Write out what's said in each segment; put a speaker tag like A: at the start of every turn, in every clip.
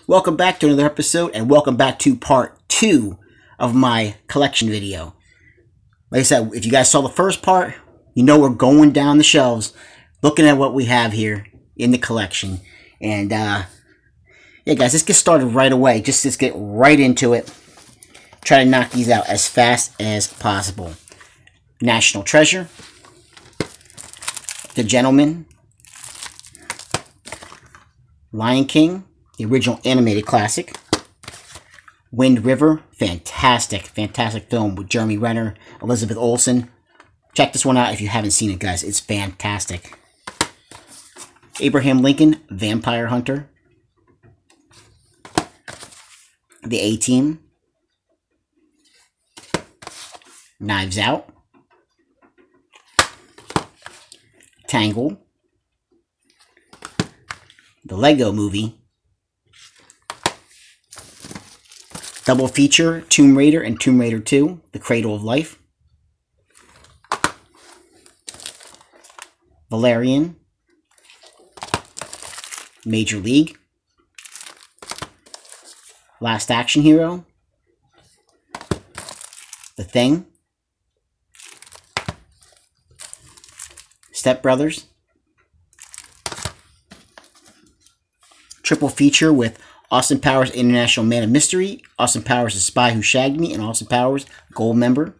A: Welcome back to another episode, and welcome back to part 2 of my collection video. Like I said, if you guys saw the first part, you know we're going down the shelves, looking at what we have here in the collection. And, yeah guys, let's get started right away. Just get right into it. Try to knock these out as fast as possible. National Treasure. The Gentleman. Lion King, the original animated classic. Wind River, fantastic film with Jeremy Renner, Elizabeth Olsen. Check this one out if you haven't seen it, guys. It's fantastic. Abraham Lincoln, Vampire Hunter. The A-Team. Knives Out. Tangled. The Lego Movie. Double feature, Tomb Raider and Tomb Raider 2, The Cradle of Life. Valerian. Major League. Last Action Hero. The Thing. Step Brothers. Triple feature with Austin Powers International Man of Mystery, Austin Powers The Spy Who Shagged Me, and Austin Powers Gold Member.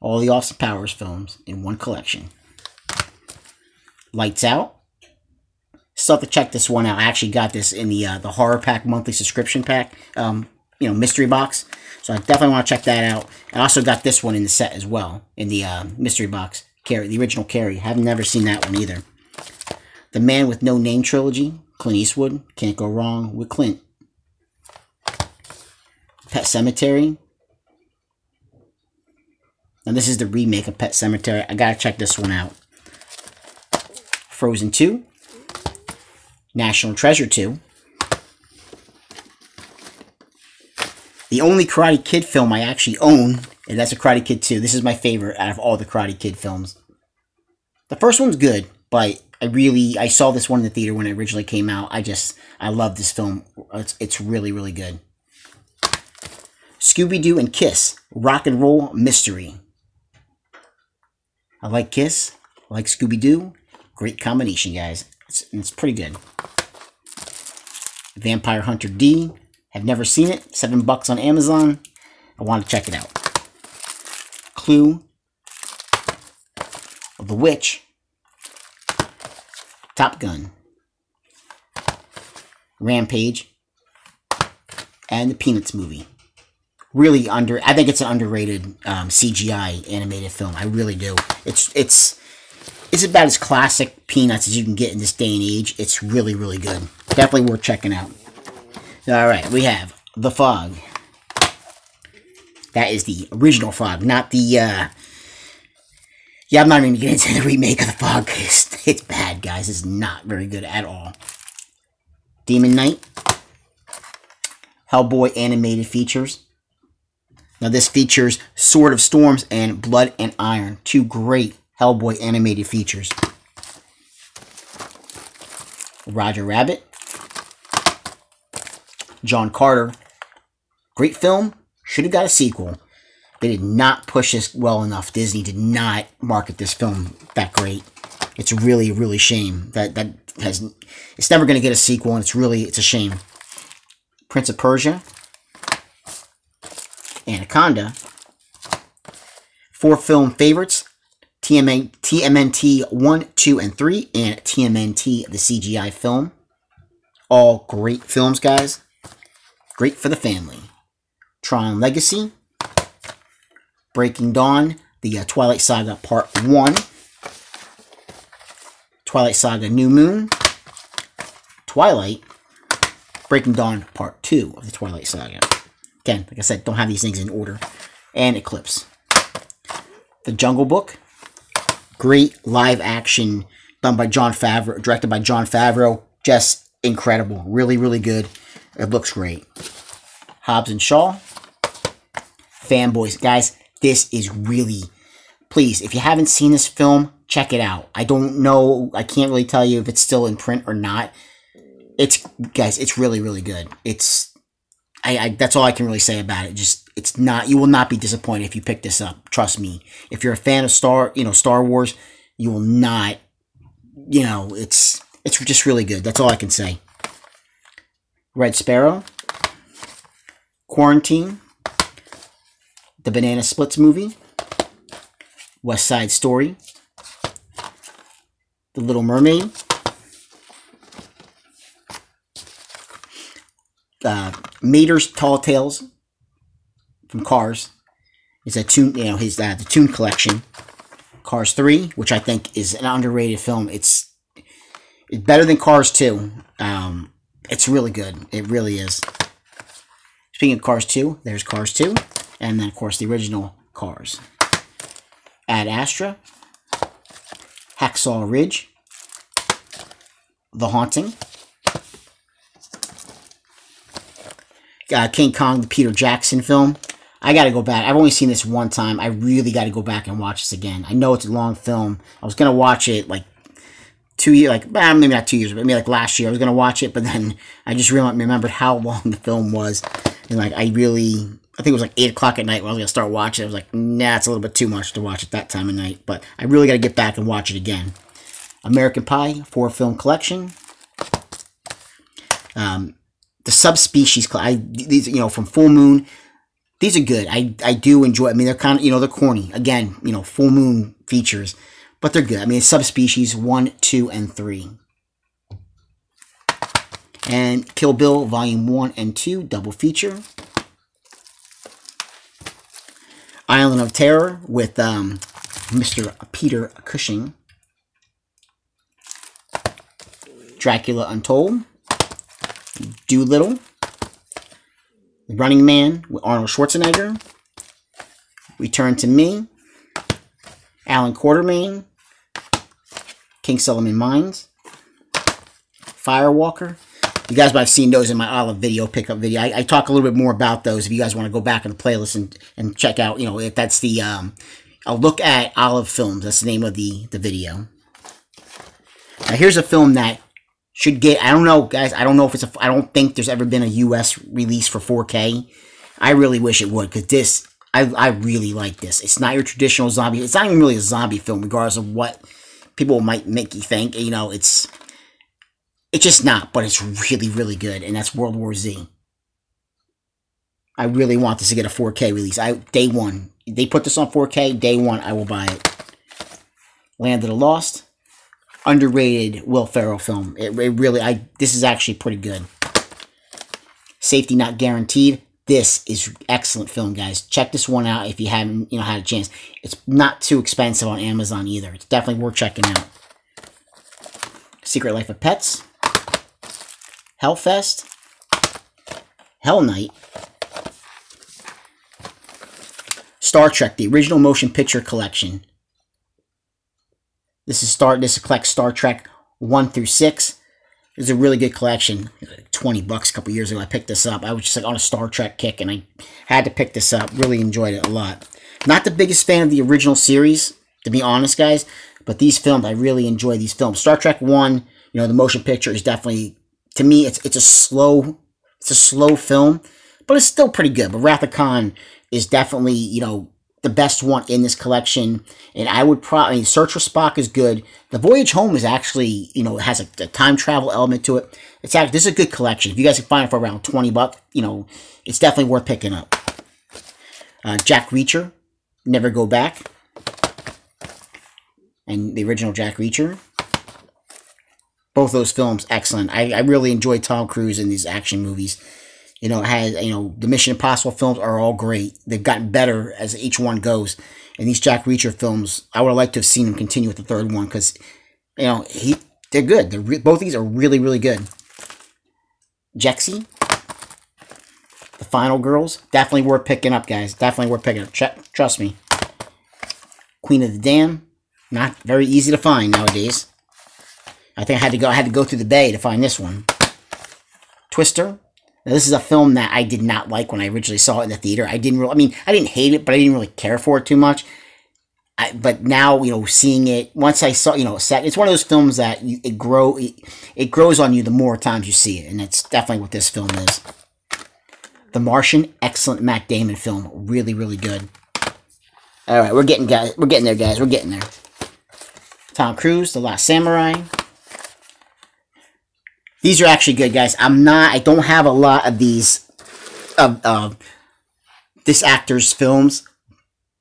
A: All the Austin Powers films in one collection. Lights Out. Still have to check this one out. I actually got this in the Horror Pack monthly subscription pack, mystery box. So I definitely want to check that out. I also got this one in the set as well, in the mystery box. Carrie, the original Carrie. Have never seen that one either. The Man with No Name trilogy. Clint Eastwood. Can't go wrong with Clint. Pet Sematary. And this is the remake of Pet Sematary. I gotta check this one out. Frozen 2. National Treasure 2. The only Karate Kid film I actually own, and that's a Karate Kid 2. This is my favorite out of all the Karate Kid films. The first one's good, but I saw this one in the theater when it originally came out. I love this film. It's really, really good. Scooby-Doo and Kiss, Rock and Roll Mystery. I like Kiss. I like Scooby-Doo. Great combination, guys. It's pretty good. Vampire Hunter D. Have never seen it. $7 on Amazon. I want to check it out. Clue. The Witch. Top Gun. Rampage. And the Peanuts movie. Really I think it's an underrated CGI animated film. I really do. It's about as classic Peanuts as you can get in this day and age. It's really, really good. Definitely worth checking out. Alright, we have The Fog. That is the original Fog, not the I'm not even going to get into the remake of The Fog. It's bad, guys. It's not very good at all. Demon Knight. Hellboy animated features. Now this features Sword of Storms and Blood and Iron. Two great Hellboy animated features. Roger Rabbit. John Carter. Great film. Should have got a sequel. They did not push this well enough. Disney did not market this film that great. It's really, really shame it's never going to get a sequel, and it's a shame. Prince of Persia. Anaconda. 4 film favorites. TMNT 1, 2, and 3, and TMNT, the CGI film. All great films, guys. Great for the family. Tron Legacy. Breaking Dawn, the Twilight Saga Part 1. Twilight Saga New Moon. Twilight. Breaking Dawn Part 2 of the Twilight Saga. Again, like I said, don't have these things in order. And Eclipse. The Jungle Book. Great live action done by Jon Favreau, directed by Jon Favreau. Just incredible. Really, really good. It looks great. Hobbs and Shaw. Fanboys. Guys, this is really... Please, if you haven't seen this film, check it out. I don't know. I can't really tell you if it's still in print or not. Guys, it's really, really good. It's, that's all I can really say about it. Just, it's not, you will not be disappointed if you pick this up. Trust me. If you're a fan of Star Wars, you will not, it's just really good. That's all I can say. Red Sparrow, Quarantine, the Banana Splits movie, West Side Story, The Little Mermaid, Mater's Tall Tales from Cars. It's a tune, his the Tune Collection. Cars 3, which I think is an underrated film. It's better than Cars 2. It's really good. It really is. Speaking of Cars 2, there's Cars 2, and then of course the original Cars. Ad Astra, Hacksaw Ridge, The Haunting, King Kong, the Peter Jackson film. I gotta go back. I've only seen this one time. I really gotta go back and watch this again. I know it's a long film. I was gonna watch it like 2 years, maybe not 2 years, but maybe like last year. I was gonna watch it, but then I just remembered how long the film was, and like I think it was like 8 o'clock at night when I was gonna start watching. I was like, nah, it's a little bit too much to watch at that time of night. But I really gotta get back and watch it again. American Pie 4-film collection. The Subspecies, these, from Full Moon, these are good. I do enjoy. I mean, they're kind of, they're corny. Again, Full Moon features, but they're good. I mean, Subspecies 1, 2, and 3, and Kill Bill Volume 1 and 2 double feature. Island of Terror with Mr. Peter Cushing. Dracula Untold. Doolittle, The Running Man with Arnold Schwarzenegger, Return to Me, Alan Quartermain, King Solomon Mines, Firewalker. You guys might have seen those in my Olive video, pickup video. I talk a little bit more about those if you guys want to go back in the playlist and check out, if that's the, I'll look at Olive Films. That's the name of the video. Now here's a film that should get, I don't know, guys, I don't know if it's I don't think there's ever been a US release for 4K. I really wish it would, because this, I really like this. It's not your traditional zombie, it's not even really a zombie film, regardless of what people might make you think. It's just not, but it's really, really good, and that's World War Z. I really want this to get a 4K release. Day one. They put this on 4K, day one, I will buy it. Land of the Lost. Underrated Will Ferrell film. It really, this is actually pretty good. Safety Not Guaranteed. This is excellent film, guys. Check this one out if you haven't, had a chance. It's not too expensive on Amazon either. It's definitely worth checking out. Secret Life of Pets. Hellfest. Hell Night. Star Trek, the original motion picture collection. This collects Star Trek 1 through 6. It's a really good collection. $20 a couple years ago, I picked this up. I was just on a Star Trek kick, and I had to pick this up. Really enjoyed it a lot. Not the biggest fan of the original series, to be honest, guys. But these films, I really enjoy these films. Star Trek 1, the motion picture is definitely, to me, it's a slow film, but it's still pretty good. But Wrath of Khan is definitely, the best one in this collection, and I would probably, Search for Spock is good. The Voyage Home is actually, it has a time travel element to it. This is a good collection. If you guys can find it for around $20, it's definitely worth picking up. Jack Reacher, Never Go Back, and the original Jack Reacher. Both those films, excellent. I really enjoy Tom Cruise in these action movies. It has, the Mission Impossible films are all great. They've gotten better as each one goes. And these Jack Reacher films, I would have liked to have seen him continue with the third one, because, they're good. Both of these are really, really good. Jexy, The Final Girls, definitely worth picking up, guys. Definitely worth picking up. Trust me. Queen of the Dam, not very easy to find nowadays. I think I had to go through the bay to find this one. Twister. Now, this is a film that I did not like when I originally saw it in the theater. I didn't hate it, but I didn't really care for it too much. but now, you know, seeing it, once I saw, you know, it's one of those films that it grows on you the more times you see it, and it's definitely what this film is. The Martian, excellent Matt Damon film, really, really good. All right, we're getting there, guys. We're getting there. Tom Cruise, The Last Samurai. These are actually good, guys. I don't have a lot of these, this actor's films,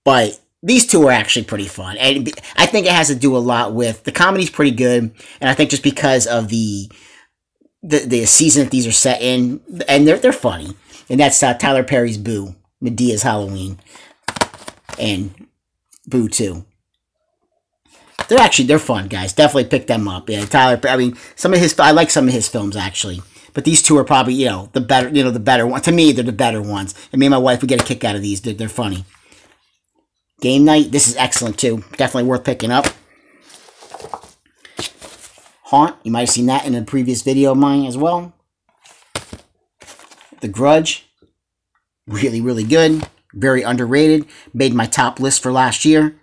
A: but these two are actually pretty fun. And I think it has to do a lot with, the comedy's pretty good, and I think just because of the season that these are set in, and they're funny. And that's Tyler Perry's Boo, Medea's Halloween, and Boo 2. They're fun, guys. Definitely pick them up. Yeah, Tyler. I mean, I like some of his films actually, but these two are probably, you know, the better ones. To me, they're the better ones. And me and my wife, we get a kick out of these. They're funny. Game Night. This is excellent too. Definitely worth picking up. Haunt. You might have seen that in a previous video of mine as well. The Grudge. Really, really good. Very underrated. Made my top list for last year.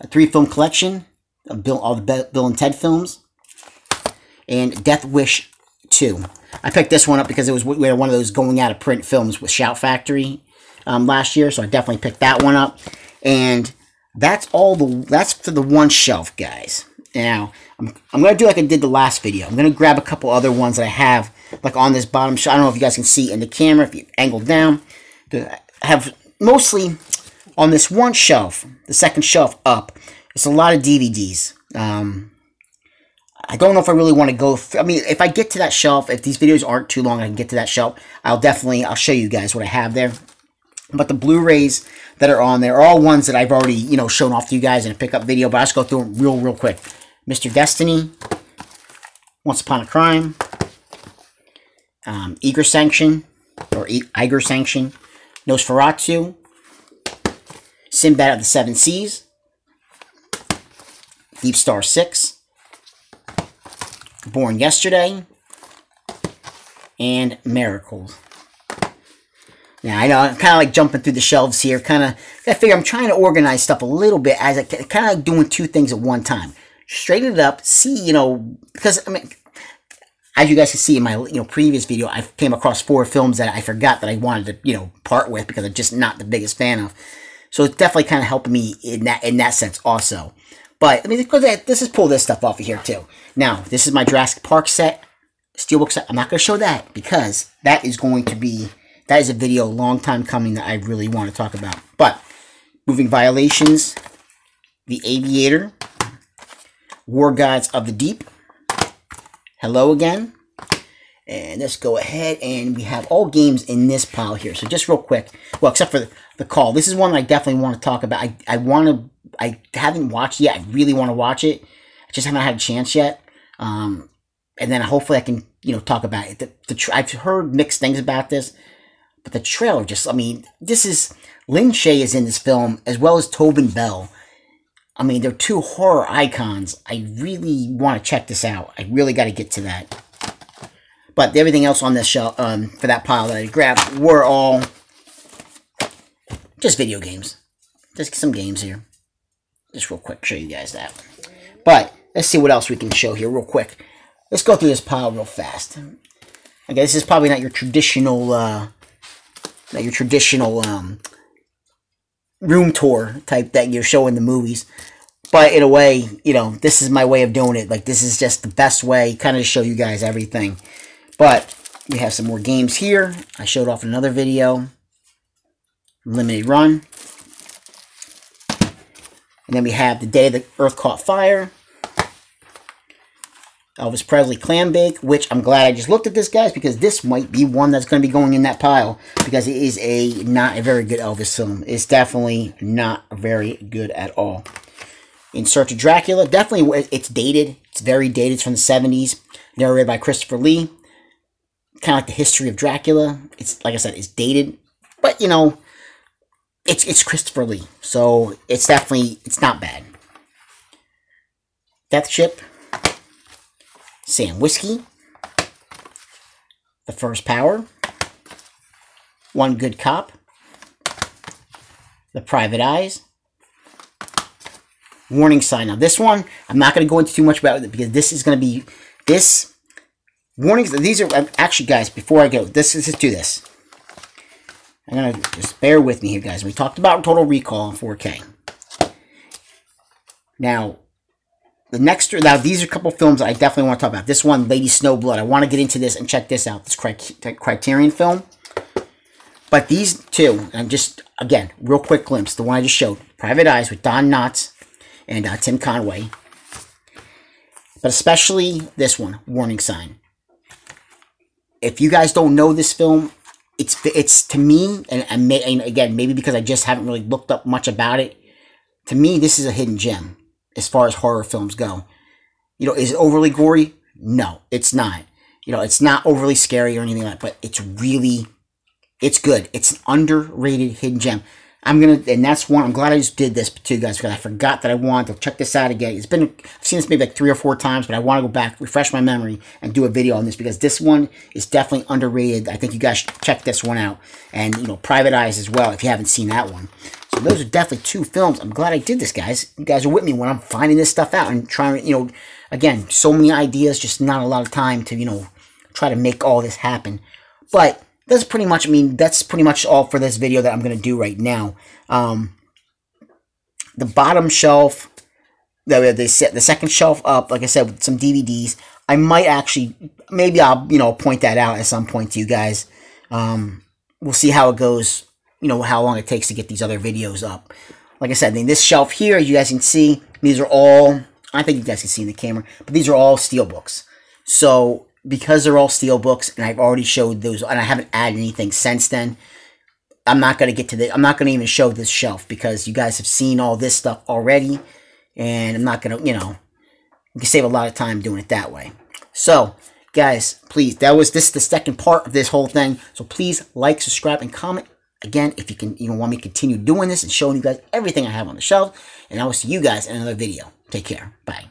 A: A 3-film collection of all the Bill and Ted films. And Death Wish 2. I picked this one up because we had one of those going out of print films with Shout Factory last year, so I definitely picked that one up. And that's for the one shelf, guys. Now, I'm going to do like I did the last video. I'm going to grab a couple other ones that I have, like on this bottom shelf. I don't know if you guys can see in the camera, if you angle down. I have mostly on this one shelf, the second shelf up, it's a lot of DVDs. I don't know if I really want to go through. I mean, if I get to that shelf, if these videos aren't too long, I can get to that shelf. I'll show you guys what I have there. But the Blu-rays that are on there are all ones that I've already, you know, shown off to you guys in a pickup video. But I'll just go through them real quick. Mr. Destiny, Once Upon a Crime, Eager Sanction, or Eiger Sanction, Nosferatu, Sinbad of the Seven Seas, Deep Star 6, Born Yesterday, and Miracles. Now, I know I'm kind of like jumping through the shelves here. I figure I'm trying to organize stuff a little bit as I kind of like doing two things at one time. Straighten it up, see, you know, because, I mean, as you guys can see in my, you know, previous video, I came across 4 films that I forgot that I wanted to, you know, part with because I'm just not the biggest fan of. So it's definitely kind of helping me in that sense also. But, I mean, let's just pull this stuff off of here too. Now, this is my Jurassic Park set, Steelbook set. I'm not going to show that because that is a video a long time coming that I really want to talk about. But, Moving Violations, The Aviator, War Gods of the Deep, Hello Again, and let's go ahead and we have all games in this pile here. So just real quick, well, except for the Call. This is one that I definitely want to talk about. I haven't watched it yet. I really want to watch it. I just haven't had a chance yet. And then hopefully I can, you know, talk about it. I've heard mixed things about this, but the trailer just, I mean, Lin Shaye is in this film as well as Tobin Bell. I mean, they're 2 horror icons. I really want to check this out. I really got to get to that. But everything else on this shelf, for that pile that I grabbed, were all just video games. Just some games here. Just real quick, show you guys that. But let's see what else we can show here real quick. Let's go through this pile real fast. Okay, this is probably not your traditional, room tour type that you're showing the movies. But in a way, you know, this is my way of doing it. Like, this is just the best way, kind of to show you guys everything. But we have some more games here. I showed off in another video. Limited Run. And then we have The Day the Earth Caught Fire. Elvis Presley Clam Bake, which I'm glad I just looked at this, guys, because this might be one that's going to be going in that pile, because it is not a very good Elvis film. It's definitely not very good at all. In Search of Dracula, definitely, it's dated. It's very dated. It's from the 70s. Narrated by Christopher Lee. Kind of like the history of Dracula. It's, like I said, it's dated. But, you know, it's Christopher Lee. So, it's definitely, it's not bad. Death Ship. Sam Whiskey. The First Power. One Good Cop. The Private Eyes. warning sign. Now this one, I'm not going to go into too much about it because this is going to be, this warnings, these are, actually guys, before I go, let's do this. I'm going to, just bear with me here guys. We talked about Total Recall in 4K. Now, these are a couple films I definitely want to talk about. This one, Lady Snowblood. I want to get into this and check this out. This Criterion film. But these two, and just, again, real quick glimpse. The one I just showed. Private Eyes with Don Knotts and Tim Conway. But especially this one, Warning Sign. If you guys don't know this film, it's to me, and again, maybe because I just haven't really looked up much about it, to me, this is a hidden gem as far as horror films go. You know, is it overly gory? No, it's not. You know, it's not overly scary or anything like that, but it's really, it's good. It's an underrated hidden gem. And that's one, I'm glad I just did this too, guys, because I forgot that I wanted to check this out again. I've seen this maybe like 3 or 4 times, but I want to go back, refresh my memory, and do a video on this, because this one is definitely underrated. I think you guys should check this one out. And, you know, Private Eyes as well, if you haven't seen that one. So those are definitely 2 films. I'm glad I did this, guys. You guys are with me when I'm finding this stuff out and trying, you know, again, so many ideas, just not a lot of time to, you know, try to make all this happen. But that's pretty much, I mean, that's pretty much all for this video that I'm going to do right now. The bottom shelf, the second shelf up, like I said, with some DVDs. I might actually, maybe I'll, you know, point that out at some point to you guys. We'll see how it goes, you know, how long it takes to get these other videos up. Like I said, I mean, this shelf here, as you guys can see, these are all, I think you guys can see in the camera, but these are all steelbooks. So, because they're all steelbooks, and I've already showed those, and I haven't added anything since then, I'm not going to get to the, I'm not going to even show this shelf, because you guys have seen all this stuff already, and I'm not going to, you know, you can save a lot of time doing it that way. So, guys, please, this is the second part of this whole thing, so please like, subscribe, and comment. Again, if you want me to continue doing this and showing you guys everything I have on the shelf, and I will see you guys in another video. Take care. Bye.